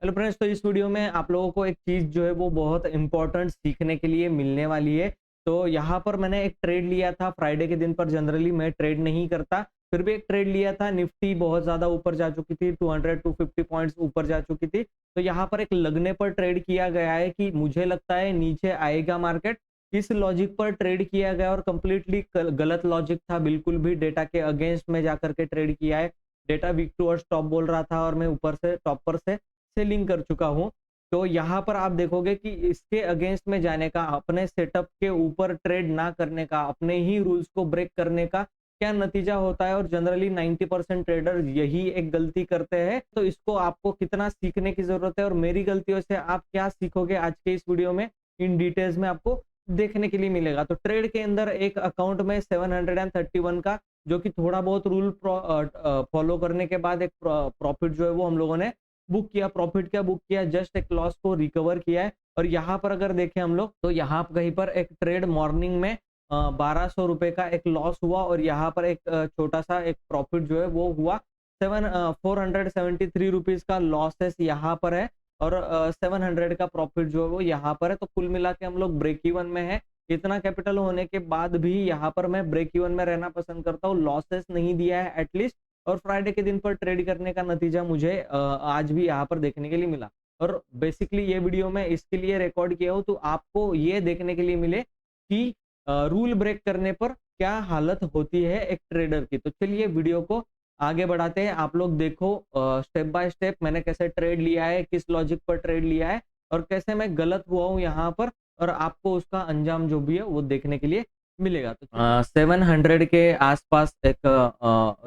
Hello friends, तो इस video में आप लोगों को एक चीज़ जो है वो बहुत इंपॉर्टेंट सीखने के लिए मिलने वाली है। तो यहाँ पर मैंने एक ट्रेड लिया था फ्राइडे के दिन पर। जनरली मैं ट्रेड नहीं करता, फिर भी एक ट्रेड लिया था। निफ्टी बहुत ज़्यादा ऊपर जा चुकी थी, 200-250 पॉइंट्स ऊपर जा चुकी थी। तो यहाँ पर एक लगने पर ट्रेड किया गया है कि मुझे लगता है नीचे आएगा मार्केट। इस लॉजिक पर ट्रेड किया गया और कंप्लीटली गलत लॉजिक था, बिल्कुल भी डेटा के अगेंस्ट में जाकर के ट्रेड किया है। डेटा वीक टू और स्टॉप बोल रहा था और मैं ऊपर से टॉप पर से सेलिंग कर चुका हूँ। तो यहाँ पर आप देखोगे कि इसके अगेंस्ट में जाने का, अपने सेटअप के ऊपर ट्रेड ना करने का, अपने ही रूल्स को ब्रेक करने का क्या नतीजा होता है। और जनरली 90% ट्रेडर यही एक गलती करते हैं। तो इसको आपको कितना सीखने की जरूरत है और मेरी गलतियों से आप क्या सीखोगे आज के इस वीडियो में इन डिटेल्स में आपको देखने के लिए मिलेगा। तो ट्रेड के अंदर एक अकाउंट में 731 का, जो कि थोड़ा बहुत रूल फॉलो करने के बाद एक प्रॉफिट जो है वो हम लोगों ने बुक किया। प्रॉफिट क्या बुक किया, जस्ट एक लॉस को रिकवर किया है। और यहाँ पर अगर देखें हम लोग, तो यहाँ कहीं पर एक ट्रेड मॉर्निंग में 1200 रुपए का एक लॉस हुआ और यहाँ पर एक छोटा सा एक प्रॉफिट जो है वो हुआ। 473 रुपीज का लॉसेस यहाँ पर है और 700 का प्रॉफिट जो है वो यहाँ पर है। तो कुल मिला के हम लोग ब्रेक इवन में है। इतना कैपिटल होने के बाद भी यहाँ पर मैं ब्रेक इवन में रहना पसंद करता हूँ, लॉसेस नहीं दिया है एटलीस्ट। और फ्राइडे के दिन पर ट्रेड करने का नतीजा मुझे आज भी यहाँ पर देखने के लिए मिला। और बेसिकली ये वीडियो मैं इसके लिए रिकॉर्ड किया हूँ तो आपको ये देखने के लिए मिले कि रूल ब्रेक करने पर क्या हालत होती है एक ट्रेडर की। तो चलिए वीडियो को आगे बढ़ाते हैं। आप लोग देखो स्टेप बाय स्टेप मैंने कैसे ट्रेड लिया है, किस लॉजिक पर ट्रेड लिया है और कैसे मैं गलत हुआ हूँ यहाँ पर, और आपको उसका अंजाम जो भी है वो देखने के लिए मिलेगा। तो 700 के आसपास एक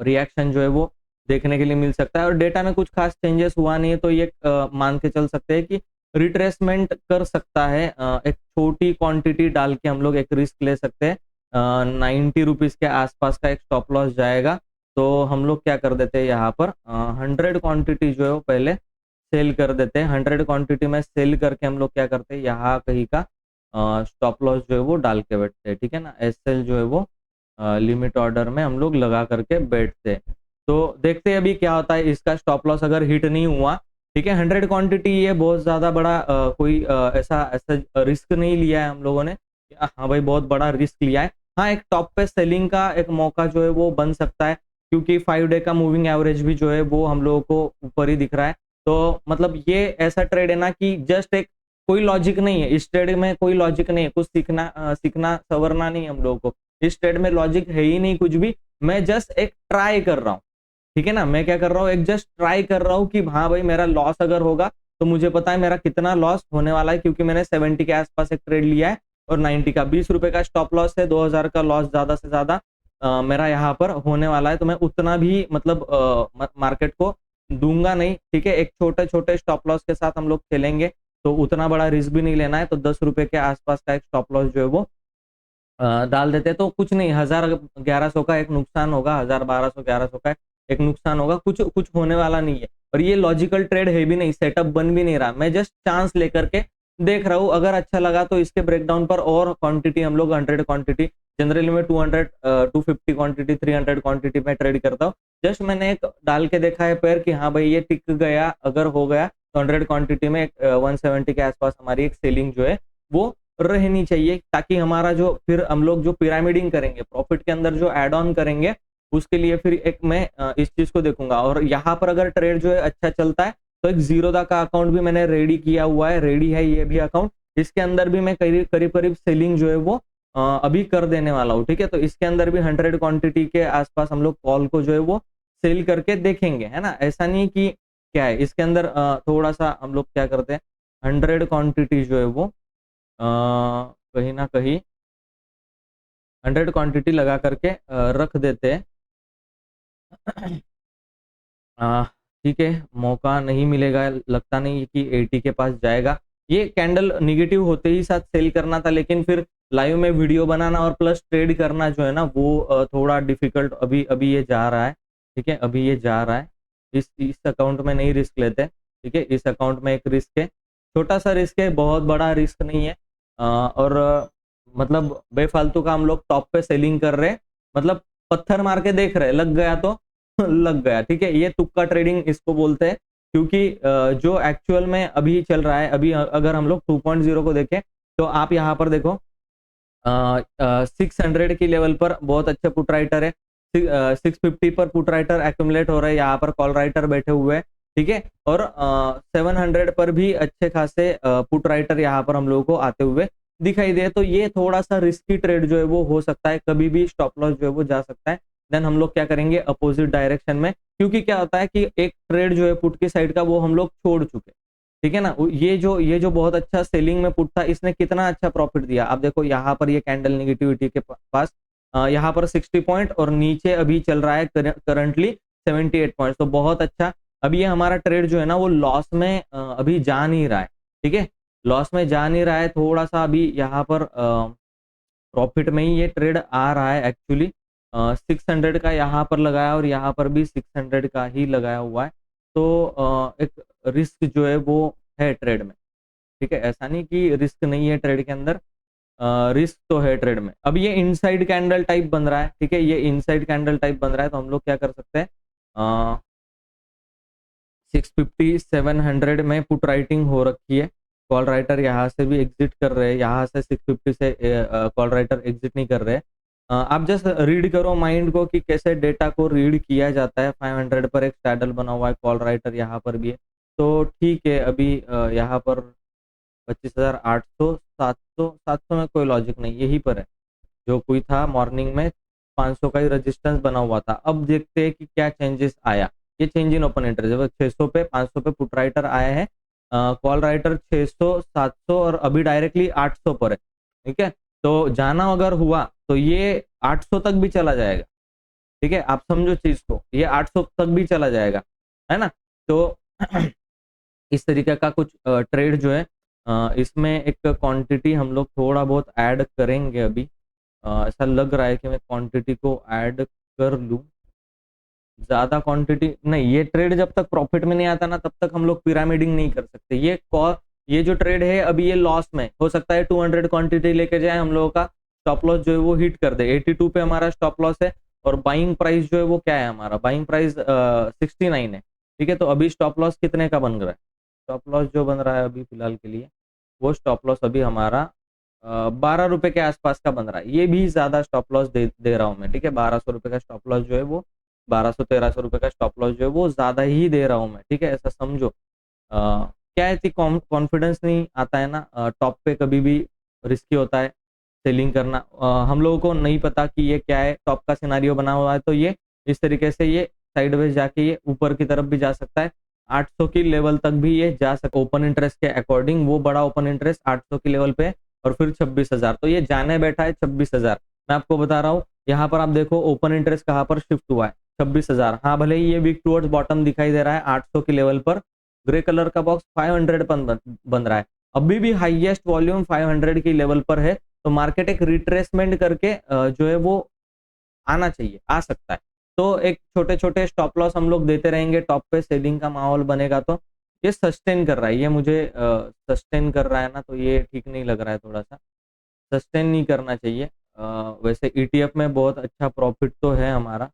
रिएक्शन जो है वो देखने के लिए मिल सकता है और डेटा में कुछ खास चेंजेस हुआ नहीं है। तो ये मान के चल सकते हैं कि रिट्रेसमेंट कर सकता है। एक छोटी क्वांटिटी डाल के हम लोग एक रिस्क ले सकते हैं। 90 रुपीज के आसपास का एक स्टॉप लॉस जाएगा। तो हम लोग क्या कर देते हैं यहाँ पर 100 क्वांटिटी जो है वो पहले सेल कर देते हैं। 100 क्वांटिटी में सेल करके हम लोग क्या करते हैं, यहाँ कहीं का स्टॉप लॉस जो है वो डाल के बैठते हैं। ठीक है ना, एसएल जो है वो लिमिट ऑर्डर में हम लोग लगा करके बैठते हैं। तो देखते हैं अभी क्या होता है। इसका स्टॉप लॉस अगर हिट नहीं हुआ, ठीक है, 100 क्वांटिटी, ये बहुत ज्यादा बड़ा कोई ऐसा ऐसा रिस्क नहीं लिया है हम लोगों ने। हाँ भाई, बहुत बड़ा रिस्क लिया है। हाँ, एक टॉप पे सेलिंग का एक मौका जो है वो बन सकता है, क्योंकि 5 डे का मूविंग एवरेज भी जो है वो हम लोगों को ऊपर ही दिख रहा है। तो मतलब ये ऐसा ट्रेड है ना कि जस्ट एक, कोई लॉजिक नहीं है इस ट्रेड में, कोई लॉजिक नहीं है। कुछ सीखना सवरना नहीं है हम लोगों को। इस ट्रेड में लॉजिक है ही नहीं कुछ भी। मैं जस्ट एक ट्राई कर रहा हूँ, ठीक है ना। मैं क्या कर रहा हूँ, एक जस्ट ट्राई कर रहा हूँ कि हाँ भाई मेरा लॉस अगर होगा तो मुझे पता है मेरा कितना लॉस होने वाला है, क्योंकि मैंने 70 के आसपास एक ट्रेड लिया है और 90 का 20 रुपए का स्टॉप लॉस है। 2000 का लॉस ज्यादा से ज्यादा मेरा यहाँ पर होने वाला है। तो मैं उतना भी मतलब मार्केट को दूंगा नहीं, ठीक है। एक छोटे छोटे स्टॉप लॉस के साथ हम लोग खेलेंगे, तो उतना बड़ा रिस्क भी नहीं लेना है। तो 10 रुपए के आसपास का एक स्टॉप लॉस जो है वो डाल देते हैं। तो कुछ नहीं, 1000-1100 का एक नुकसान होगा, 1000-1200-1100 का एक नुकसान होगा, कुछ कुछ होने वाला नहीं है। और ये लॉजिकल ट्रेड है भी नहीं, सेटअप बन भी नहीं रहा। मैं जस्ट चांस लेकर के देख रहा हूँ। अगर अच्छा लगा तो इसके ब्रेकडाउन पर और क्वांटिटी हम लोग 100 क्वांटिटी, जनरली मैं 250 क्वांटिटी, 300 क्वांटिटी में ट्रेड करता हूँ। जस्ट मैंने एक डाल के देखा है पैर कि हाँ भाई ये टिक गया, अगर हो गया तो 100 क्वांटिटी में 170 के आसपास हमारी एक सेलिंग जो है वो रहनी चाहिए, ताकि हमारा जो फिर हम लोग जो पिरामिडिंग करेंगे, प्रॉफिट के अंदर जो एड ऑन करेंगे, उसके लिए फिर एक मैं इस चीज को देखूंगा। और यहाँ पर अगर ट्रेड जो है अच्छा चलता है तो एक जीरोदा का अकाउंट भी मैंने रेडी किया हुआ है, रेडी है ये भी अकाउंट। इसके अंदर भी मैं करीब करीब सेलिंग जो है वो अभी कर देने वाला हूँ, ठीक है। तो इसके अंदर भी 100 क्वांटिटी के आसपास हम लोग कॉल को जो है वो सेल करके देखेंगे, है ना। ऐसा नहीं कि क्या है इसके अंदर, थोड़ा सा हम लोग क्या करते हैं, 100 क्वांटिटी जो है वो कहीं ना कहीं 100 क्वांटिटी लगा करके रख देते हैं। ठीक है, मौका नहीं मिलेगा, लगता नहीं कि 80 के पास जाएगा। ये कैंडल निगेटिव होते ही साथ सेल करना था, लेकिन फिर लाइव में वीडियो बनाना और प्लस ट्रेड करना जो है ना वो थोड़ा डिफिकल्ट अभी अभी ये जा रहा है, ठीक है। अभी ये जा रहा है, इस अकाउंट में नहीं रिस्क लेते, ठीक है। इस अकाउंट में एक रिस्क है, छोटा सा रिस्क है, बहुत बड़ा रिस्क नहीं है। और मतलब बेफालतू का हम लोग टॉप पे सेलिंग कर रहे हैं, मतलब पत्थर मार के देख रहे हैं, लग गया तो लग गया, ठीक है। ये तुक्का ट्रेडिंग इसको बोलते हैं। क्योंकि जो एक्चुअल में अभी चल रहा है, अभी अगर हम लोग 2.0 को देखें तो आप यहाँ पर देखो 600 की लेवल पर बहुत अच्छे पुट राइटर है, 650 पर पुट राइटर एक्यूमुलेट हो रहे हैं, यहाँ पर कॉल राइटर बैठे हुए हैं, ठीक है। और 700 पर भी अच्छे खासे पुट राइटर यहाँ पर हम लोगों को आते हुए दिखाई दे। तो ये थोड़ा सा रिस्की ट्रेड जो है वो हो सकता है, कभी भी स्टॉप लॉस जो है वो जा सकता है। देन हम लोग क्या करेंगे अपोजिट डायरेक्शन में, क्योंकि क्या होता है कि एक ट्रेड जो है पुट की साइड का वो हम लोग छोड़ चुके, ठीक है ना। ये जो बहुत अच्छा सेलिंग में पुट था, इसने कितना अच्छा प्रॉफिट दिया। आप देखो यहाँ पर ये कैंडल नेगेटिविटी के पास यहाँ पर 60 पॉइंट और नीचे अभी चल रहा है करंटली 78 पॉइंट, तो बहुत अच्छा। अभी ये हमारा ट्रेड जो है ना वो लॉस में अभी जा नहीं रहा है, ठीक है, लॉस में जा नहीं रहा है, थोड़ा सा अभी यहाँ पर प्रॉफिट में ही ये ट्रेड आ रहा है एक्चुअली। 600 का यहाँ पर लगाया और यहाँ पर भी 600 का ही लगाया हुआ है। तो एक रिस्क जो है वो है ट्रेड में, ठीक है, ऐसा नहीं कि रिस्क नहीं है ट्रेड के अंदर, रिस्क तो है ट्रेड में। अब ये इनसाइड कैंडल टाइप बन रहा है, ठीक है, ये इनसाइड कैंडल टाइप बन रहा है, तो हम लोग क्या कर सकते हैं 650 700 में पुट राइटिंग हो रखी है, कॉल राइटर यहाँ से भी एग्जिट कर रहे हैं, यहाँ से 650 से कॉल राइटर एग्जिट नहीं कर रहे। आप जस्ट रीड करो माइंड को कि कैसे डेटा को रीड किया जाता है। 500 पर एक सैडल बना हुआ है, कॉल राइटर यहाँ पर भी है, तो ठीक है। अभी यहाँ पर 25,800 700 में कोई लॉजिक नहीं, यही पर है जो कोई था मॉर्निंग में 500 का ही रेजिस्टेंस बना हुआ था। अब देखते हैं कि क्या चेंजेस आया। ये चेंज इन ओपन इंटरेस्ट 600 पे 500 पे पुट राइटर आए हैं, कॉल राइटर 600 700 और अभी डायरेक्टली 800 पर है, ठीक है। तो जाना अगर हुआ तो ये 800 तक भी चला जाएगा, ठीक है, आप समझो चीज को, ये 800 तक भी चला जाएगा, है ना। तो इस तरीके का कुछ ट्रेड जो है इसमें एक क्वांटिटी हम लोग थोड़ा बहुत ऐड करेंगे अभी। ऐसा लग रहा है कि मैं क्वांटिटी को ऐड कर लूं, ज्यादा क्वांटिटी नहीं। ये ट्रेड जब तक प्रॉफिट में नहीं आता ना तब तक हम लोग पिरामिडिंग नहीं कर सकते। ये जो ट्रेड है अभी ये लॉस में, हो सकता है 200 क्वांटिटी लेके जाए, हम लोगों का स्टॉप लॉस जो है वो हिट कर दे। 82 पे हमारा स्टॉप लॉस है और बाइंग प्राइस जो है वो क्या है, हमारा बाइंग प्राइस 69 है, ठीक है। तो अभी स्टॉप लॉस कितने का बन रहा है, स्टॉप लॉस जो बन रहा है अभी फिलहाल के लिए वो स्टॉप लॉस अभी हमारा 12 रुपए के आसपास का बन रहा है। ये भी ज्यादा स्टॉप लॉस दे रहा हूँ मैं, ठीक है। 1200 रुपए का स्टॉप लॉस जो है वो 1200 1300 रुपए का स्टॉप लॉस जो है वो ज्यादा ही दे रहा हूँ मैं, ठीक है, ऐसा समझो। क्या है, कॉन्फिडेंस नहीं आता है ना, टॉप पे कभी भी रिस्की होता है सेलिंग करना। हम लोगों को नहीं पता कि ये क्या है, टॉप का सिनारियो बना हुआ है, तो ये इस तरीके से ये साइडवेज जाके ये ऊपर की तरफ भी जा सकता है, 800 की लेवल तक भी ये जा सकता है ओपन इंटरेस्ट के अकॉर्डिंग। वो बड़ा ओपन इंटरेस्ट 800 की लेवल पे और फिर 26,000, तो ये जाने बैठा है 26,000। मैं आपको बता रहा हूँ, यहाँ पर आप देखो ओपन इंटरेस्ट कहाँ पर शिफ्ट हुआ है, 26,000। हाँ, भले ही ये वीक टूवर्ड्स बॉटम दिखाई दे रहा है 800 की लेवल पर, ग्रे कलर का बॉक्स 500 पर बन रहा है, अभी भी हाईएस्ट वॉल्यूम 500 की लेवल पर है। तो मार्केट एक रिट्रेसमेंट करके जो है वो आना चाहिए, आ सकता है। तो एक छोटे छोटे स्टॉप लॉस हम लोग देते रहेंगे, टॉप पे सेलिंग का माहौल बनेगा तो ये सस्टेन कर रहा है, ये मुझे सस्टेन कर रहा है ना, तो ये ठीक नहीं लग रहा है, थोड़ा सा सस्टेन नहीं करना चाहिए। वैसे ईटीएफ में बहुत अच्छा प्रॉफिट तो है हमारा,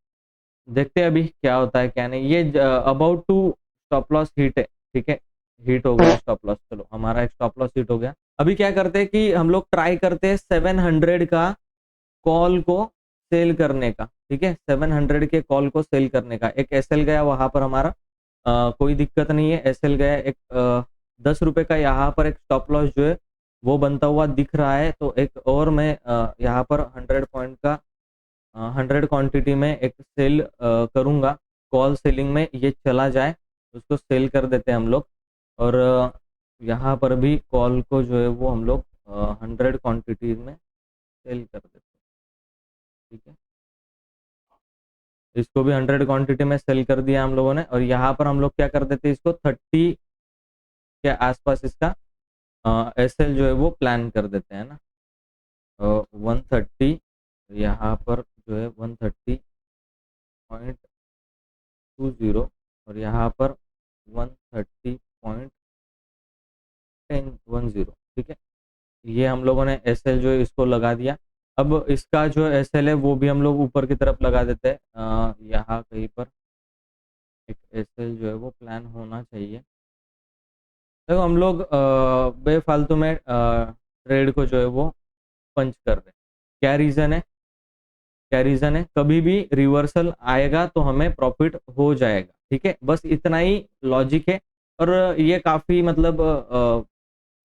देखते हैं अभी क्या होता है क्या नहीं। ये about to stop loss hit है, ठीक है, हिट हो गया स्टॉप लॉस, चलो हमारा एक स्टॉप लॉस हिट हो गया। अभी क्या करते हैं कि हम लोग ट्राई करते हैं 700 का कॉल को सेल करने का, ठीक है, 700 के कॉल को सेल करने का। एक एसएल गया वहां पर हमारा, कोई दिक्कत नहीं है, एसएल गया एक 10 रुपए का यहाँ पर एक स्टॉप लॉस जो है वो बनता हुआ दिख रहा है। तो एक और मैं यहाँ पर 100 पॉइंट का 100 क्वांटिटी में एक सेल करूंगा, कॉल सेलिंग में ये चला जाए उसको सेल कर देते हैं हम लोग। और यहाँ पर भी कॉल को जो है वो हम लोग 100 क्वांटिटी में सेल कर देते हैं, ठीक है। इसको भी 100 क्वांटिटी में सेल कर दिया हम लोगों ने। और यहाँ पर हम लोग क्या कर देते हैं, इसको 30 के आसपास इसका एसएल जो है वो प्लान कर देते हैं ना, 130 यहाँ पर जो है 130.20 और यहाँ पर 130.10 ठीक है। ये हम लोगों ने एसएल जो है इसको लगा दिया। अब इसका जो एसएल है वो भी हम लोग ऊपर की तरफ लगा देते हैं यहाँ कहीं पर एक एसएल जो है वो प्लान होना चाहिए। देखो हम लोग बेफालतू में ट्रेड को जो है वो पंच कर रहे हैं। क्या रीज़न है? क्या रीज़न है? कभी भी रिवर्सल आएगा तो हमें प्रॉफिट हो जाएगा, ठीक है? बस इतना ही लॉजिक है। और ये काफ़ी मतलब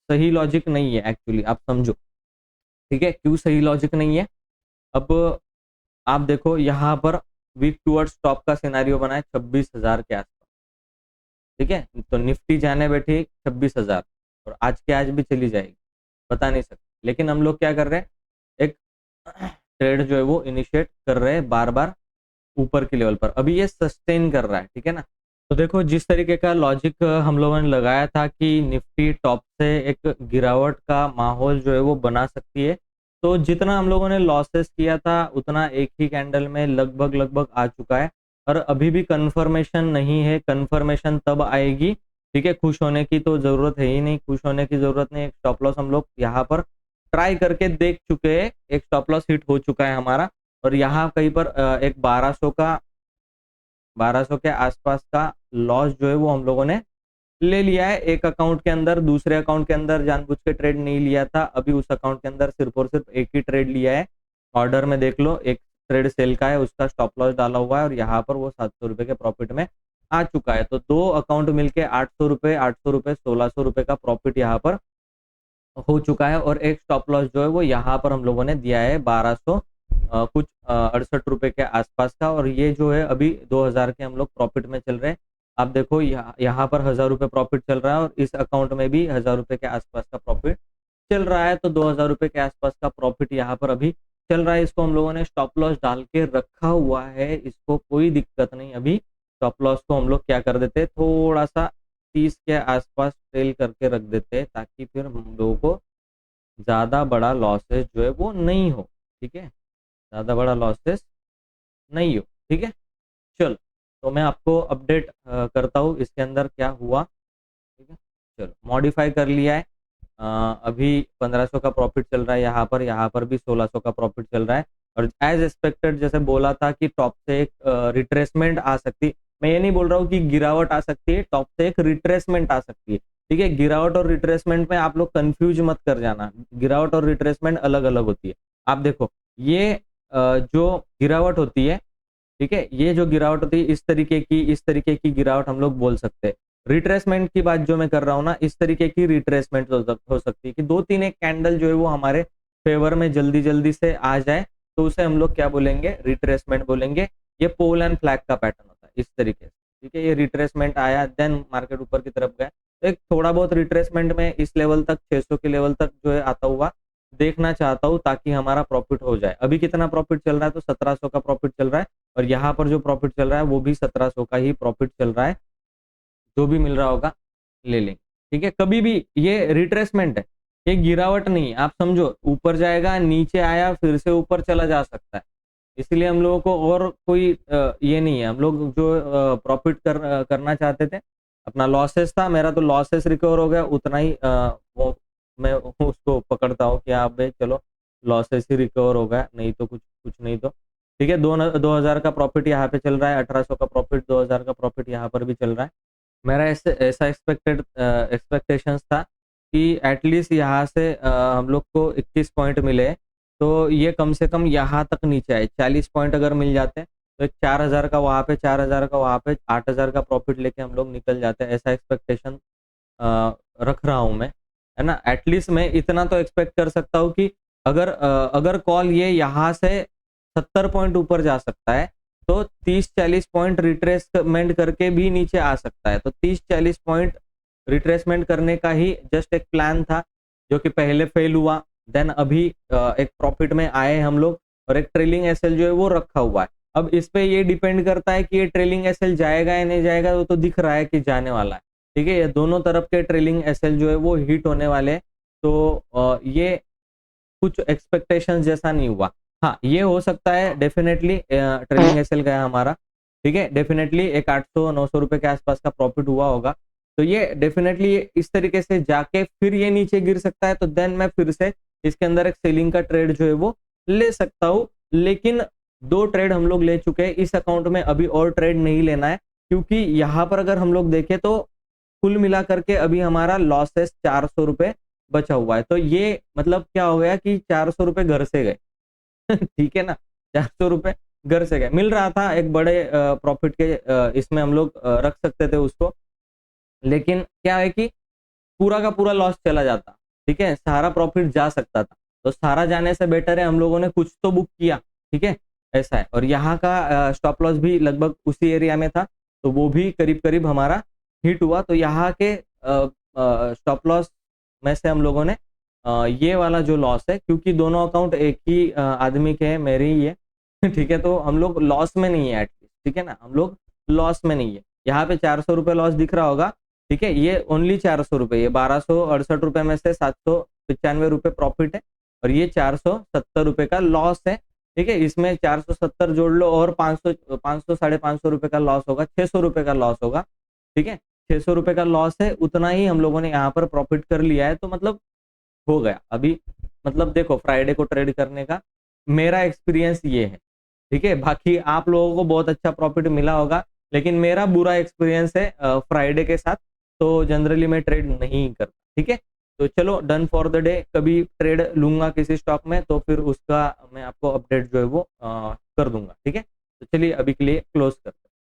सही लॉजिक नहीं है एक्चुअली, आप समझो, ठीक है? क्यों सही लॉजिक नहीं है? अब आप देखो यहाँ पर वीक टूवर्ड्स टॉप का सिनेरियो बना है 26,000 के आसपास, ठीक है? तो निफ्टी जाने बैठी 26,000 और आज के आज भी चली जाएगी, बता नहीं सकते। लेकिन हम लोग क्या कर रहे हैं, एक ट्रेड जो है वो इनिशिएट कर रहे हैं बार बार ऊपर के लेवल पर। अभी ये सस्टेन कर रहा है, ठीक है ना? तो देखो जिस तरीके का लॉजिक हम लोगों ने लगाया था कि निफ्टी टॉप से एक गिरावट का माहौल जो है वो बना सकती है, तो जितना हम लोगों ने लॉसेस किया था उतना एक ही कैंडल में लगभग लगभग आ चुका है। और अभी भी कंफर्मेशन नहीं है, कंफर्मेशन तब आएगी, ठीक है? खुश होने की तो जरूरत है ही नहीं, खुश होने की जरूरत नहीं। एक स्टॉप लॉस हम लोग यहाँ पर ट्राई करके देख चुके हैं, एक स्टॉप लॉस हिट हो चुका है हमारा। और यहाँ कहीं पर एक 1200 के आसपास का लॉस जो है वो हम लोगों ने ले लिया है एक अकाउंट के अंदर। दूसरे अकाउंट के अंदर जानबूझ के ट्रेड नहीं लिया था, अभी उस अकाउंट के अंदर सिर्फ और सिर्फ एक ही ट्रेड लिया है। ऑर्डर में देख लो, एक ट्रेड सेल का है, उसका स्टॉप लॉस डाला हुआ है और यहाँ पर वो 700 रुपए के प्रॉफिट में आ चुका है। तो दो अकाउंट मिलके 800 रुपए 1600 रुपए का प्रॉफिट यहाँ पर हो चुका है। और एक स्टॉप लॉस जो है वो यहाँ पर हम लोगों ने दिया है 1200 कुछ 68 रुपए के आसपास का। और ये जो है अभी 2000 के हम लोग प्रॉफिट में चल रहे हैं। आप देखो यहाँ पर 1000 रुपए प्रॉफिट चल रहा है और इस अकाउंट में भी 1000 रुपए के आसपास का प्रॉफिट चल रहा है। तो 2000 रुपए के आसपास का प्रॉफिट यहाँ पर अभी चल रहा है। इसको हम लोगों ने स्टॉप लॉस डाल के रखा हुआ है, इसको कोई दिक्कत नहीं। अभी स्टॉप लॉस को हम लोग क्या कर देते हैं, थोड़ा सा 30 के आसपास सेल करके रख देते हैं, ताकि फिर हम लोगों को ज़्यादा बड़ा लॉसेस जो है वो नहीं हो, ठीक है? ज़्यादा बड़ा लॉसेस नहीं हो, ठीक है? चलो, तो मैं आपको अपडेट करता हूँ इसके अंदर क्या हुआ, ठीक है? चलो, मॉडिफाई कर लिया है। अभी 1500 का प्रॉफिट चल रहा है यहाँ पर भी 1600 का प्रॉफिट चल रहा है। और एज एक्सपेक्टेड जैसे बोला था कि टॉप से एक रिट्रेसमेंट आ सकती, मैं ये नहीं बोल रहा हूँ कि गिरावट आ सकती है, टॉप से एक रिट्रेसमेंट आ सकती है, ठीक है? गिरावट और रिट्रेसमेंट में आप लोग कंफ्यूज मत कर जाना, गिरावट और रिट्रेसमेंट अलग अलग होती है। आप देखो, ये जो गिरावट होती है, ठीक है, ये जो गिरावट होती है इस तरीके की गिरावट हम लोग बोल सकते हैं। रिट्रेसमेंट की बात जो मैं कर रहा हूँ ना, इस तरीके की रिट्रेसमेंट हो सकती है कि दो तीन एक कैंडल जो है वो हमारे फेवर में जल्दी जल्दी से आ जाए, तो उसे हम लोग क्या बोलेंगे, रिट्रेसमेंट बोलेंगे। ये पोल एंड फ्लैग का पैटर्न होता है इस तरीके से, ठीक है? ये रिट्रेसमेंट आया, देन मार्केट ऊपर की तरफ गया, तो एक थोड़ा बहुत रिट्रेसमेंट में इस लेवल तक 600 के लेवल तक जो है आता हुआ देखना चाहता हूँ, ताकि हमारा प्रॉफिट हो जाए। अभी कितना प्रॉफिट चल रहा है, तो 1700 का प्रॉफिट चल रहा है। और यहाँ पर जो प्रॉफिट चल रहा है वो भी 1700 का ही प्रॉफिट चल रहा है। जो भी मिल रहा होगा ले लेंगे, ठीक है? कभी भी ये रिट्रेसमेंट है, ये गिरावट नहीं है। आप समझो, ऊपर जाएगा, नीचे आया, फिर से ऊपर चला जा सकता है। इसलिए हम लोगों को और कोई ये नहीं है। हम लोग जो प्रॉफिट करना चाहते थे, अपना लॉसेस था, मेरा तो लॉसेस रिकवर हो गया, उतना ही वो मैं उसको पकड़ता हूँ कि हाँ भाई चलो लॉसेस ही रिकवर हो गया, नहीं तो कुछ कुछ नहीं तो, ठीक है? 2000 का प्रॉफिट यहाँ पे चल रहा है, 1800 का प्रॉफिट, 2000 का प्रॉफिट यहाँ पर भी चल रहा है। मेरा ऐसा एक्सपेक्टेशंस था कि एटलीस्ट यहाँ से हम लोग को 21 पॉइंट मिले, तो ये कम से कम यहाँ तक नीचे आए। 40 पॉइंट अगर मिल जाते तो एक 4000 का वहाँ पे, 4000 का वहाँ पे, 8000 का प्रॉफिट लेके हम लोग निकल जाते हैं। ऐसा एक्सपेक्टेशन रख रहा हूँ मैं, है ना? एटलीस्ट मैं इतना तो एक्सपेक्ट कर सकता हूँ कि अगर कॉल ये यहाँ से 70 पॉइंट ऊपर जा सकता है, तो 30-40 पॉइंट रिट्रेसमेंट करके भी नीचे आ सकता है। तो 30-40 पॉइंट रिट्रेसमेंट करने का ही जस्ट एक प्लान था, जो कि पहले फेल हुआ। देन अभी एक प्रॉफिट में आए हम लोग, और एक ट्रेलिंग एसएल जो है वो रखा हुआ है। अब इस पे ये डिपेंड करता है कि ये ट्रेलिंग एसएल जाएगा या नहीं जाएगा, वो तो दिख रहा है कि जाने वाला है, ठीक है? ये दोनों तरफ के ट्रेलिंग एसएल जो है वो हिट होने वाले हैं। तो ये कुछ एक्सपेक्टेशंस जैसा नहीं हुआ। हाँ, ये हो सकता है डेफिनेटली, ट्रेलिंग एसएल गया हमारा, ठीक है? डेफिनेटली एक 800-900 रुपए के आसपास का प्रॉफिट हुआ होगा। तो ये डेफिनेटली इस तरीके से जाके फिर ये नीचे गिर सकता है, तो देन मैं फिर से इसके अंदर एक सेलिंग का ट्रेड जो है वो ले सकता हूँ। लेकिन 2 ट्रेड हम लोग ले चुके हैं, इस अकाउंट में अभी और ट्रेड नहीं लेना है, क्योंकि यहाँ पर अगर हम लोग देखें तो कुल मिला करके अभी हमारा लॉसेस 400 रुपए बचा हुआ है। तो ये मतलब क्या हो गया कि 400 रुपए घर से गए। ठीक है ना, 400 रुपए घर से गए। मिल रहा था एक बड़े प्रॉफिट के इसमें हम लोग रख सकते थे उसको, लेकिन क्या है कि पूरा का पूरा लॉस चला जाता। ठीक है, सारा प्रॉफिट जा सकता था, तो सारा जाने से बेटर है हम लोगों ने कुछ तो बुक किया। ठीक है, ऐसा है। और यहाँ का स्टॉप लॉस भी लगभग उसी एरिया में था, तो वो भी करीब करीब हमारा हिट हुआ। तो यहाँ के स्टॉप लॉस में से हम लोगों ने ये वाला जो लॉस है, क्योंकि दोनों अकाउंट एक ही आदमी के हैं, मेरे ही है। ठीक है, तो हम लोग लॉस में नहीं है एटलीस्ट। ठीक है ना, हम लोग लॉस में नहीं है। यहाँ पे 400 रुपए लॉस दिख रहा होगा। ठीक है, ये ओनली 400 रुपए, ये 1268 रुपए में से 795 रुपए प्रॉफिट है, और ये 470 रुपए का लॉस है। ठीक है, इसमें 470 जोड़ लो और 500 500 550 रुपए का लॉस होगा, 600 रुपए का लॉस होगा। ठीक है, 600 रुपए का लॉस है, उतना ही हम लोगों ने यहाँ पर प्रॉफिट कर लिया है। तो मतलब हो गया अभी। मतलब देखो, फ्राइडे को ट्रेड करने का मेरा एक्सपीरियंस ये है। ठीक है, बाकी आप लोगों को बहुत अच्छा प्रॉफिट मिला होगा, लेकिन मेरा बुरा एक्सपीरियंस है फ्राइडे के साथ, तो जनरली मैं ट्रेड नहीं करता। ठीक है, तो चलो डन फॉर द डे। कभी ट्रेड लूंगा किसी स्टॉक में तो फिर उसका मैं आपको अपडेट जो है वो कर दूंगा। ठीक है, तो चलिए अभी के लिए क्लोज करते हैं।